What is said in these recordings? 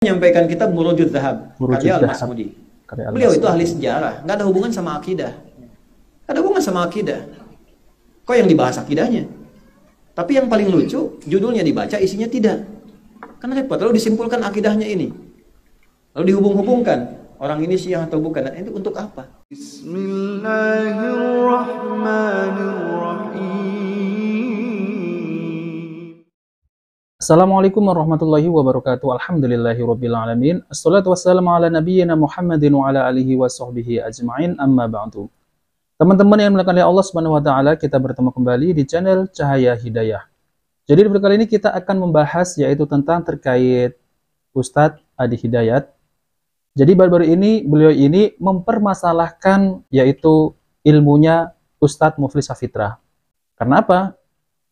Menyampaikan kitab Murujud Zahab, karya Murujud Al-Mas'udi. karya Beliau itu Al-Mas'udi. ahli sejarah, nggak ada hubungan sama akidah. Nggak ada hubungan sama akidah. Kok yang dibahas akidahnya? Tapi yang paling lucu, judulnya dibaca, isinya tidak. Kan repot, lalu disimpulkan akidahnya ini. Lalu dihubung-hubungkan, orang ini Syiah atau bukan, dan itu untuk apa? Assalamualaikum warahmatullahi wabarakatuh. Alhamdulillahirabbil alamin. Assalatu wassalamu ala nabiyyina Muhammadin wa ala alihi wa sahbihi ajma'in. Amma ba'du. Teman-teman yang dimuliakan oleh Allah Subhanahu wa taala, kita bertemu kembali di channel Cahaya Hidayah. Jadi di video kali ini kita akan membahas yaitu tentang terkait Ustadz Adi Hidayat. Jadi baru-baru ini beliau ini mempermasalahkan yaitu ilmunya Ustadz Muflis Safitra. Karena apa?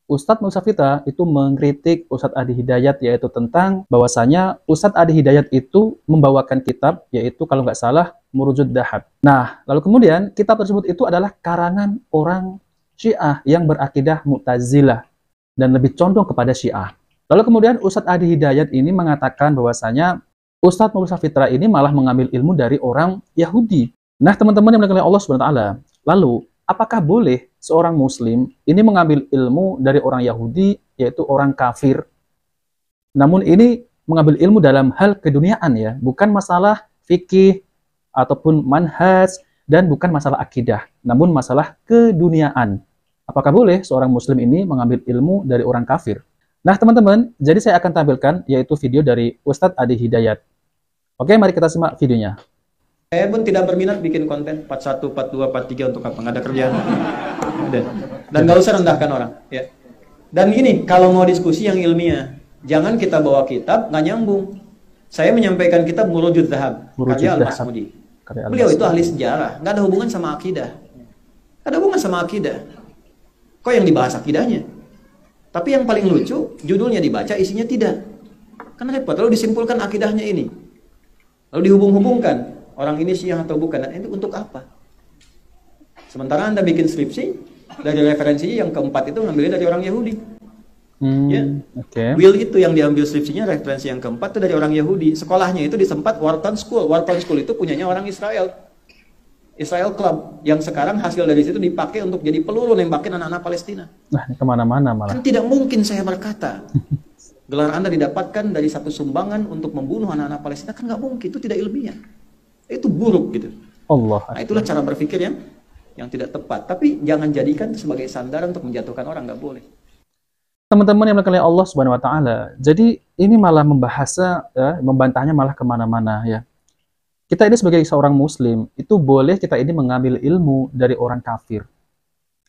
Ustadz Muflis Safitra itu mengkritik Ustadz Adi Hidayat yaitu tentang bahwasanya Ustadz Adi Hidayat itu membawakan kitab yaitu kalau nggak salah Murujud Zahab. Nah, lalu kemudian kitab tersebut itu adalah karangan orang Syiah yang berakidah Mu'tazilah dan lebih condong kepada Syiah. Lalu kemudian Ustadz Adi Hidayat ini mengatakan bahwasanya Ustadz Muflis Safitra ini malah mengambil ilmu dari orang Yahudi. Nah, teman-teman yang dimuliakan oleh Allah Subhanahu wa taala, lalu apakah boleh seorang muslim ini mengambil ilmu dari orang Yahudi, yaitu orang kafir? Namun ini mengambil ilmu dalam hal keduniaan ya, bukan masalah fikih ataupun manhaj dan bukan masalah akidah, namun masalah keduniaan. Apakah boleh seorang muslim ini mengambil ilmu dari orang kafir? Nah teman-teman, jadi saya akan tampilkan yaitu video dari Ustadz Adi Hidayat. Oke, mari kita simak videonya. Saya pun tidak berminat bikin konten 41, 42, 43 untuk apa? Nggak ada kerjaan. Dan nggak usah rendahkan orang. Ya. Dan gini, kalau mau diskusi yang ilmiah, jangan kita bawa kitab, nggak nyambung. Saya menyampaikan kitab Murujud Zahab, karya Al-Mas'udi. Beliau itu ahli sejarah, nggak ada hubungan sama akidah. Nggak ada hubungan sama akidah. Kok yang dibahas akidahnya? Tapi yang paling lucu, judulnya dibaca, isinya tidak. Kan repot, lalu disimpulkan akidahnya ini. Lalu dihubung-hubungkan, orang ini Syiah atau bukan, dan itu untuk apa? Sementara Anda bikin skripsi, dari referensi yang keempat itu ngambilnya dari orang Yahudi. Ya. Will itu yang diambil skripsinya, referensi yang keempat itu dari orang Yahudi. Sekolahnya itu di tempat Wharton School. Wharton School itu punyanya orang Israel. Israel Club, yang sekarang hasil dari situ dipakai untuk jadi peluru nembakin anak-anak Palestina. Nah, ini kemana-mana malah. Kan tidak mungkin saya berkata, gelar Anda didapatkan dari satu sumbangan untuk membunuh anak-anak Palestina, kan nggak mungkin, itu tidak ilmiah. Itu buruk gitu. Allah. Nah, itulah cara berpikir yang tidak tepat. Tapi jangan jadikan itu sebagai sandaran untuk menjatuhkan orang, nggak boleh. Teman-teman yang dimuliakan oleh Allah Subhanahu wa taala. Jadi ini malah membahasnya ya, membantahnya malah kemana-mana ya. Kita ini sebagai seorang muslim, itu boleh kita ini mengambil ilmu dari orang kafir.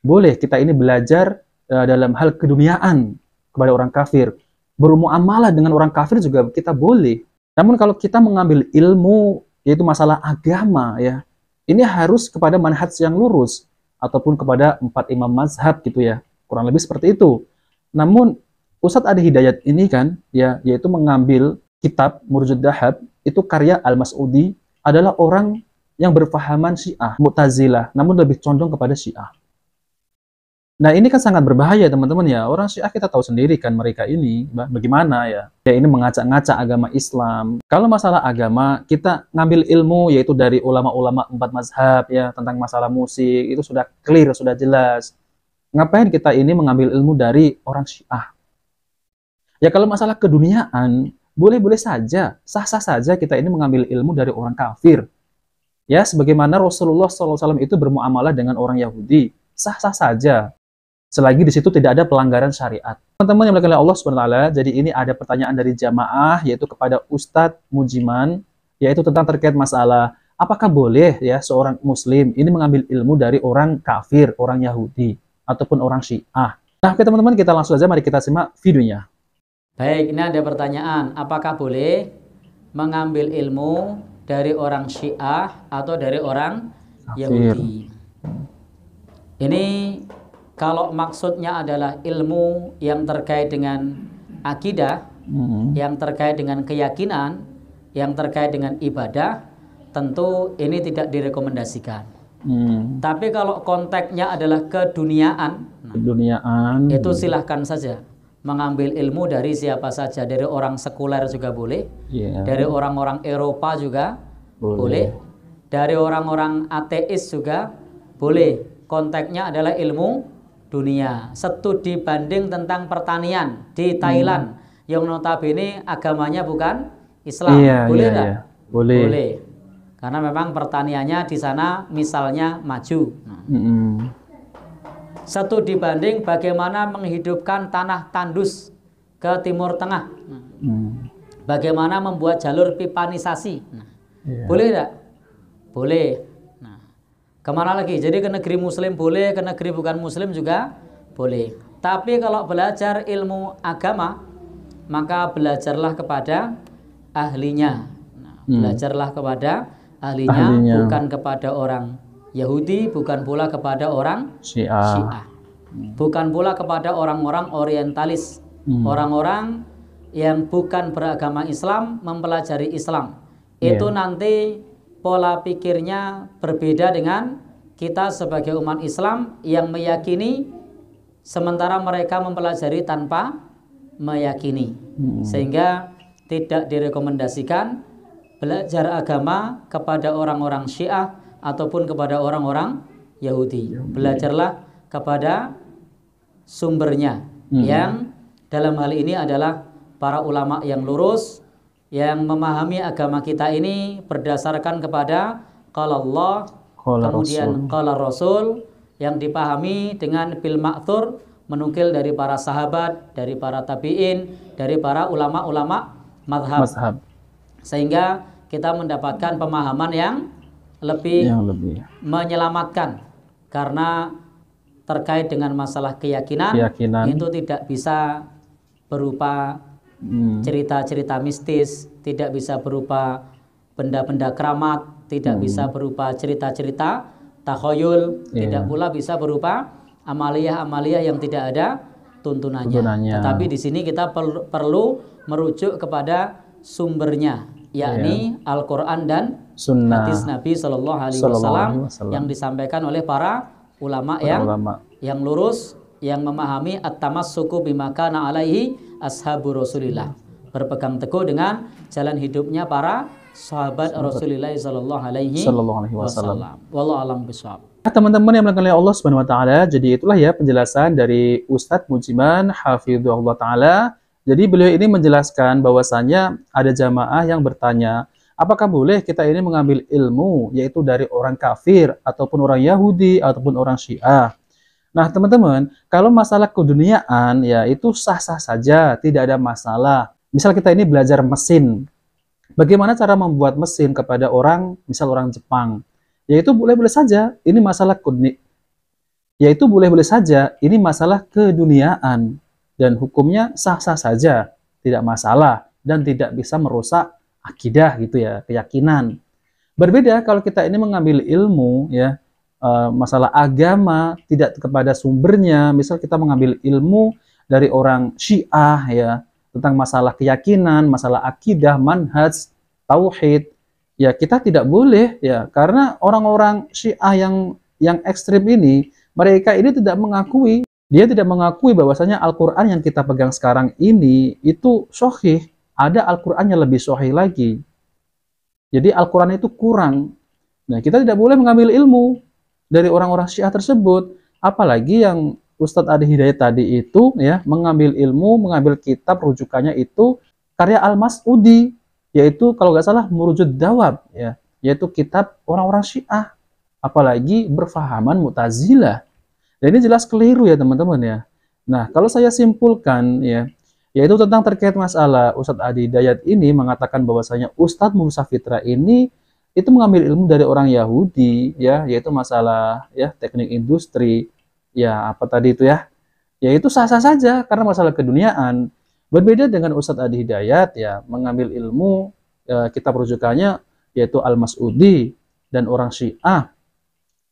Boleh kita ini belajar dalam hal keduniaan kepada orang kafir. Bermuamalah dengan orang kafir juga kita boleh. Namun kalau kita mengambil ilmu, yaitu masalah agama ya, ini harus kepada manhaj yang lurus, ataupun kepada 4 imam mazhab gitu ya. Kurang lebih seperti itu. Namun, Ustadz Adi Hidayat ini kan, ya, yaitu mengambil kitab Murujud Zahab, itu karya Al-Mas'udi, adalah orang yang berfahaman Syiah, Mu'tazilah, namun lebih condong kepada Syiah. Nah ini kan sangat berbahaya teman-teman ya. Orang Syiah kita tahu sendiri kan mereka ini bagaimana ya. Ya ini mengacak-ngacak agama Islam. Kalau masalah agama, kita ngambil ilmu yaitu dari ulama-ulama 4 mazhab ya, tentang masalah musik, itu sudah clear, sudah jelas. Ngapain kita ini mengambil ilmu dari orang Syiah? Ya kalau masalah keduniaan, boleh-boleh saja, sah-sah saja kita ini mengambil ilmu dari orang kafir. Ya, sebagaimana Rasulullah SAW itu bermuamalah dengan orang Yahudi, sah-sah saja. Selagi di situ tidak ada pelanggaran syariat. Teman-teman yang dimuliakan oleh Allah SWT, jadi ini ada pertanyaan dari jamaah, yaitu kepada Ustadz Mujiman, yaitu tentang terkait masalah, apakah boleh ya seorang muslim ini mengambil ilmu dari orang kafir, orang Yahudi, ataupun orang Syiah? Nah, oke teman-teman, kita langsung saja, mari kita simak videonya. Baik, ini ada pertanyaan, apakah boleh mengambil ilmu dari orang Syiah atau dari orang Yahudi? Ini kalau maksudnya adalah ilmu yang terkait dengan akidah, yang terkait dengan keyakinan, yang terkait dengan ibadah, tentu ini tidak direkomendasikan. Tapi kalau konteksnya adalah keduniaan, itu silahkan saja. mengambil ilmu dari siapa saja, dari orang sekuler juga boleh, dari orang-orang Eropa juga boleh, dari orang-orang ateis juga boleh. Konteksnya adalah ilmu dunia. Studi banding tentang pertanian di Thailand yang notabene agamanya bukan Islam, boleh tidak? Boleh. Karena memang pertaniannya di sana misalnya maju. Studi banding bagaimana menghidupkan tanah tandus ke Timur Tengah. Bagaimana membuat jalur pipanisasi. Boleh tidak? Boleh. Kemana lagi? Jadi ke negeri muslim boleh, ke negeri bukan muslim juga boleh. Tapi kalau belajar ilmu agama, maka belajarlah kepada ahlinya. Belajarlah kepada ahlinya, bukan kepada orang Yahudi, bukan pula kepada orang Syiah. Bukan pula kepada orang-orang orientalis. Orang-orang yang bukan beragama Islam mempelajari Islam. Itu nanti pola pikirnya berbeda dengan kita sebagai umat Islam yang meyakini, sementara mereka mempelajari tanpa meyakini. Sehingga tidak direkomendasikan belajar agama kepada orang-orang Syiah ataupun kepada orang-orang Yahudi. Belajarlah kepada sumbernya, yang dalam hal ini adalah para ulama yang lurus, yang memahami agama kita ini berdasarkan kepada qala Allah, kemudian qala Rasul, yang dipahami dengan bil ma'thur, menukil dari para sahabat, dari para tabi'in, dari para ulama-ulama mazhab. Sehingga kita mendapatkan pemahaman yang lebih menyelamatkan. Karena terkait dengan masalah keyakinan itu tidak bisa berupa cerita-cerita mistis, tidak bisa berupa benda-benda keramat, tidak bisa berupa cerita-cerita takhayul, tidak pula bisa berupa amaliyah-amaliyah yang tidak ada tuntunannya. Tetapi di sini kita perlu merujuk kepada sumbernya, yakni Al-Quran dan hadis Nabi Shallallahu Alaihi Wasallam yang disampaikan oleh para ulama yang lurus, yang memahami at-tamassuku bima kana alaihi ashabu Rasulillah, berpegang teguh dengan jalan hidupnya para sahabat Rasulullah Shallallahu Alaihi Wasallam. Wallahu a'lam bishawab. Teman-teman yang dimuliakan oleh Allah Subhanahu Wa Taala, jadi itulah ya penjelasan dari Ustadz Mujiman Hafizahullah Taala. Jadi beliau ini menjelaskan bahwasanya ada jamaah yang bertanya, apakah boleh kita ini mengambil ilmu yaitu dari orang kafir ataupun orang Yahudi ataupun orang Syiah. Nah teman-teman, kalau masalah keduniaan ya itu sah-sah saja, tidak ada masalah. Misal kita ini belajar mesin, bagaimana cara membuat mesin kepada orang, misal orang Jepang, yaitu boleh-boleh saja. Ini masalah yaitu boleh-boleh saja. Ini masalah keduniaan. Dan hukumnya sah-sah saja, tidak masalah, dan tidak bisa merusak akidah gitu ya, keyakinan. Berbeda kalau kita ini mengambil ilmu ya, masalah agama tidak kepada sumbernya. Misal kita mengambil ilmu dari orang Syiah ya, tentang masalah keyakinan, masalah akidah, manhaj, tauhid, ya kita tidak boleh ya, karena orang-orang Syiah yang ekstrim ini, mereka ini tidak mengakui. Dia tidak mengakui bahwasanya Al-Quran yang kita pegang sekarang ini itu sahih. Ada Al-Quran yang lebih sahih lagi. Jadi Al-Quran itu kurang. Nah, kita tidak boleh mengambil ilmu dari orang-orang Syiah tersebut. Apalagi yang Ustadz Adi Hidayat tadi itu ya, mengambil ilmu, mengambil kitab rujukannya itu karya Al-Mas'udi, yaitu kalau nggak salah Murujud Dawab ya, yaitu kitab orang-orang Syiah. Apalagi berfahaman Mu'tazilah. Dan ini jelas keliru ya teman-teman ya. Nah, kalau saya simpulkan ya, yaitu tentang terkait masalah Ustadz Adi Hidayat ini mengatakan bahwasanya Ustadz Musa Fitra ini itu mengambil ilmu dari orang Yahudi ya, yaitu masalah ya teknik industri, ya apa tadi itu ya. Yaitu sah-sah saja karena masalah keduniaan. Berbeda dengan Ustadz Adi Hidayat ya, mengambil ilmu kitab rujukannya yaitu Al-Mas'udi dan orang Syiah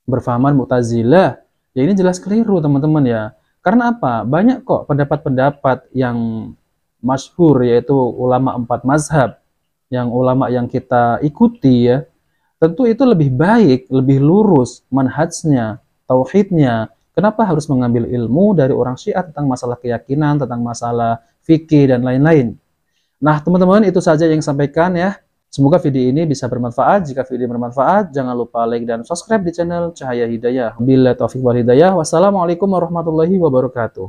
berfahaman Mu'tazilah. Ya ini jelas keliru teman-teman ya. Karena apa? Banyak kok pendapat-pendapat yang masyhur yaitu ulama 4 mazhab, yang ulama yang kita ikuti ya. Tentu itu lebih baik, lebih lurus manhajnya, tauhidnya, Kenapa harus mengambil ilmu dari orang Syiah tentang masalah keyakinan, tentang masalah fikih dan lain-lain? Nah, teman-teman, itu saja yang sampaikan ya. Semoga video ini bisa bermanfaat. Jika video ini bermanfaat, jangan lupa like dan subscribe di channel Cahaya Hidayah. Billahi taufiq wal hidayah. Wassalamualaikum warahmatullahi wabarakatuh.